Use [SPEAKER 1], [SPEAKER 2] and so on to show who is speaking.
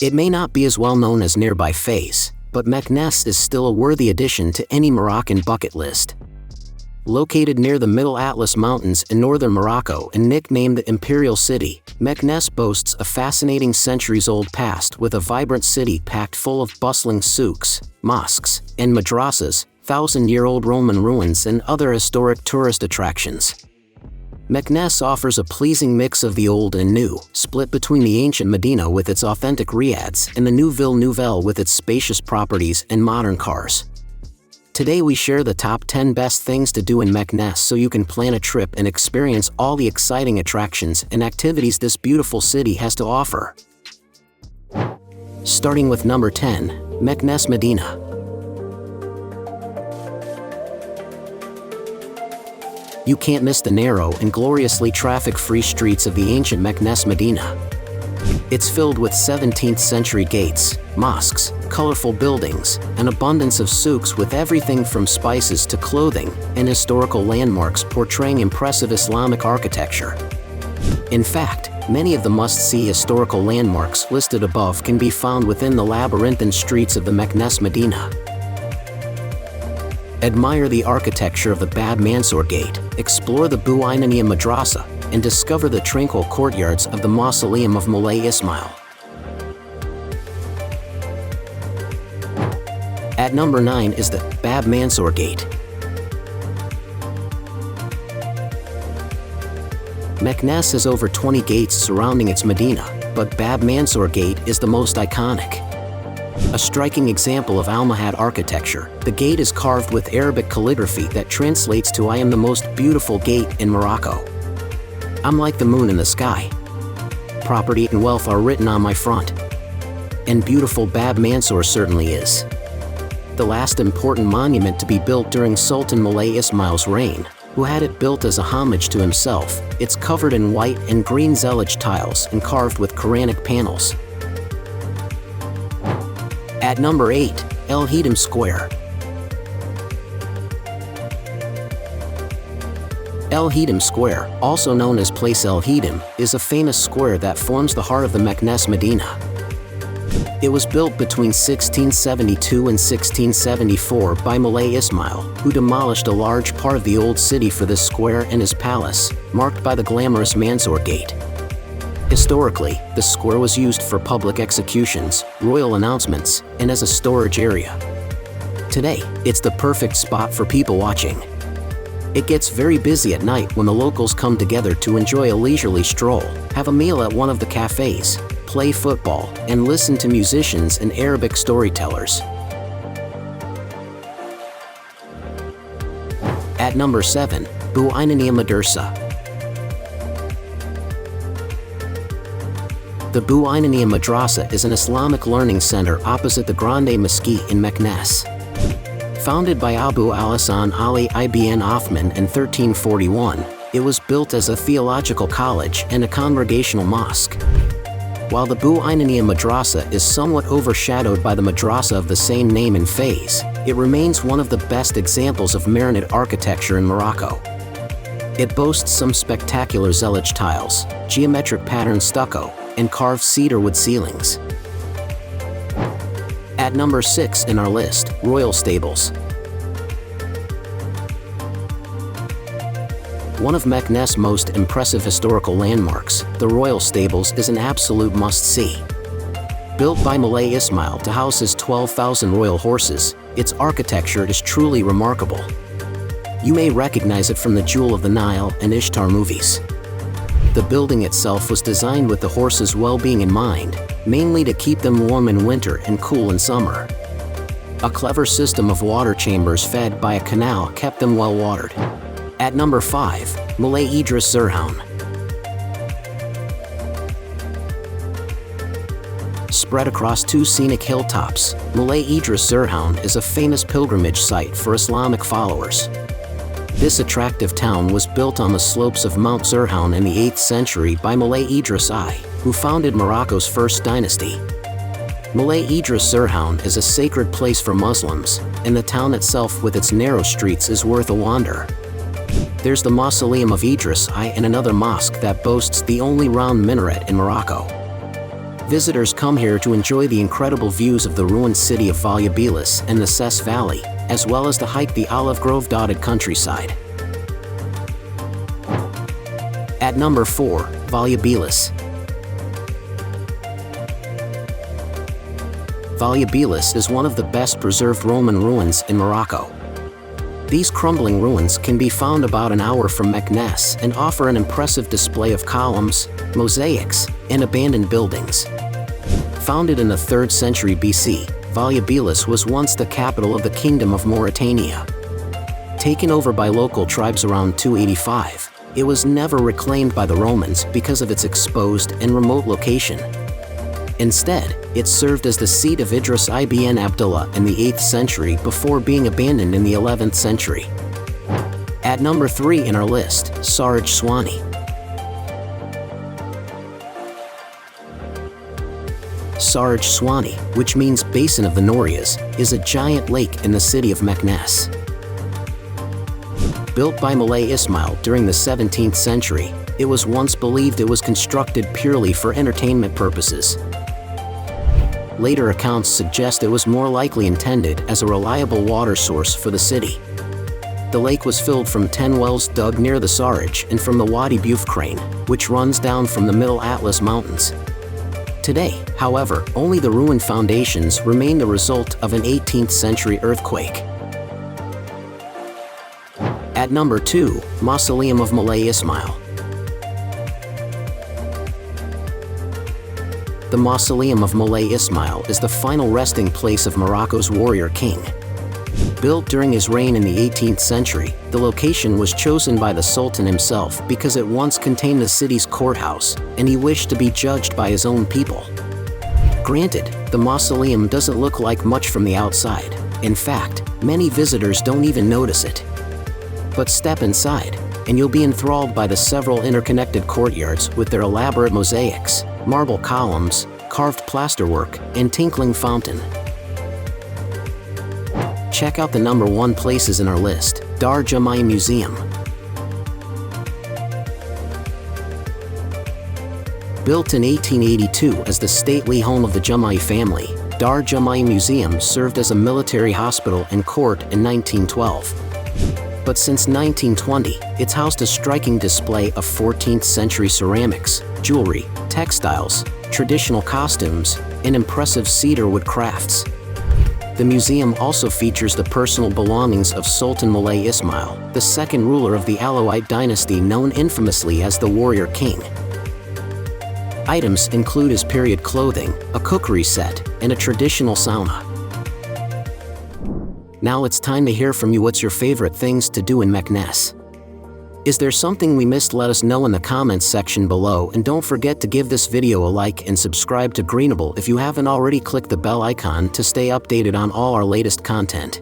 [SPEAKER 1] It may not be as well known as nearby Fez, but Meknes is still a worthy addition to any Moroccan bucket list. Located near the Middle Atlas Mountains in northern Morocco and nicknamed the Imperial City, Meknes boasts a fascinating centuries-old past with a vibrant city packed full of bustling souks, mosques, and madrasas, thousand-year-old Roman ruins and other historic tourist attractions. Meknes offers a pleasing mix of the old and new, split between the ancient Medina with its authentic riads and the new Ville Nouvelle with its spacious properties and modern cars. Today we share the top 10 best things to do in Meknes so you can plan a trip and experience all the exciting attractions and activities this beautiful city has to offer. Starting with number 10, Meknes Medina. You can't miss the narrow and gloriously traffic-free streets of the ancient Meknes Medina. It's filled with 17th century gates, mosques, colorful buildings, an abundance of souks with everything from spices to clothing, and historical landmarks portraying impressive Islamic architecture. In fact, many of the must-see historical landmarks listed above can be found within the labyrinthine streets of the Meknes Medina. Admire the architecture of the Bab Mansour Gate, explore the Bou Inania Medersa, and discover the tranquil courtyards of the Mausoleum of Moulay Ismail. At number 9 is the Bab Mansour Gate. Meknes has over 20 gates surrounding its Medina, but Bab Mansour Gate is the most iconic. A striking example of Almohad architecture, the gate is carved with Arabic calligraphy that translates to "I am the most beautiful gate in Morocco. I'm like the moon in the sky. Property and wealth are written on my front." And beautiful Bab Mansour certainly is. The last important monument to be built during Sultan Moulay Ismail's reign, who had it built as a homage to himself. It's covered in white and green zellige tiles and carved with Quranic panels. At number 8, Hedim Square. Hedim Square, also known as Place Hedim, is a famous square that forms the heart of the Meknes Medina. It was built between 1672 and 1674 by Moulay Ismail, who demolished a large part of the old city for this square and his palace, marked by the glamorous Mansour Gate. Historically, the square was used for public executions, royal announcements, and as a storage area. Today, it's the perfect spot for people watching. It gets very busy at night when the locals come together to enjoy a leisurely stroll, have a meal at one of the cafes, play football, and listen to musicians and Arabic storytellers. At number 7, Bou Inania Medersa. The Bou Inania Medersa is an Islamic learning center opposite the Grande Mosque in Meknes. Founded by Abu al-Hasan Ali ibn Othman in 1341, it was built as a theological college and a congregational mosque. While the Bou Inania Medersa is somewhat overshadowed by the madrasa of the same name in Fez, it remains one of the best examples of Maronite architecture in Morocco. It boasts some spectacular zellige tiles, geometric pattern stucco, and carved cedarwood ceilings. At number 6 in our list, Royal Stables. One of Meknes' most impressive historical landmarks, the Royal Stables is an absolute must-see. Built by Moulay Ismail to house his 12,000 royal horses, its architecture is truly remarkable. You may recognize it from the Jewel of the Nile and Ishtar movies. The building itself was designed with the horses' well-being in mind, mainly to keep them warm in winter and cool in summer. A clever system of water chambers fed by a canal kept them well watered. At number 5, Moulay Idriss Zerhoun. Spread across 2 scenic hilltops, Moulay Idriss Zerhoun is a famous pilgrimage site for Islamic followers. This attractive town was built on the slopes of Mount Zerhoun in the 8th century by Moulay Idriss I, who founded Morocco's first dynasty. Moulay Idriss Zerhoun is a sacred place for Muslims, and the town itself with its narrow streets is worth a wander. There's the Mausoleum of Idriss I and another mosque that boasts the only round minaret in Morocco. Visitors come here to enjoy the incredible views of the ruined city of Volubilis and the Ses Valley, as well as to hike the olive grove-dotted countryside. At number 4, Volubilis. Volubilis is one of the best preserved Roman ruins in Morocco. These crumbling ruins can be found about an hour from Meknes and offer an impressive display of columns, mosaics, and abandoned buildings. Founded in the 3rd century BC, Volubilis was once the capital of the Kingdom of Mauritania. Taken over by local tribes around 285, it was never reclaimed by the Romans because of its exposed and remote location. Instead, it served as the seat of Idriss ibn Abdullah in the 8th century before being abandoned in the 11th century. At number 3 in our list, Sahrij Swani. Sahrij Swani, which means Basin of the Norias, is a giant lake in the city of Meknes. Built by Moulay Ismail during the 17th century, it was once believed it was constructed purely for entertainment purposes. Later accounts suggest it was more likely intended as a reliable water source for the city. The lake was filled from 10 wells dug near the Sahrij and from the Wadi Boufcrane, which runs down from the Middle Atlas Mountains. Today, however, only the ruined foundations remain the result of an 18th century earthquake. At number 2, Mausoleum of Moulay Ismail. The Mausoleum of Moulay Ismail is the final resting place of Morocco's warrior king. Built during his reign in the 18th century, the location was chosen by the Sultan himself because it once contained the city's courthouse, and he wished to be judged by his own people. Granted, the mausoleum doesn't look like much from the outside. In fact, many visitors don't even notice it. But step inside, and you'll be enthralled by the several interconnected courtyards with their elaborate mosaics, marble columns, carved plasterwork, and tinkling fountain. Check out the number 1 places in our list, Dar Jamaï Museum. Built in 1882 as the stately home of the Jamaï family, Dar Jamaï Museum served as a military hospital and court in 1912. But since 1920, it's housed a striking display of 14th century ceramics, jewelry, textiles, traditional costumes, and impressive cedarwood crafts. The museum also features the personal belongings of Sultan Moulay Ismail, the second ruler of the Alawite dynasty known infamously as the Warrior King. Items include his period clothing, a cookery set, and a traditional sauna. Now it's time to hear from you. What's your favorite things to do in Meknes? Is there something we missed? Let us know in the comments section below, and don't forget to give this video a like and subscribe to Greenable if you haven't already. Click the bell icon to stay updated on all our latest content.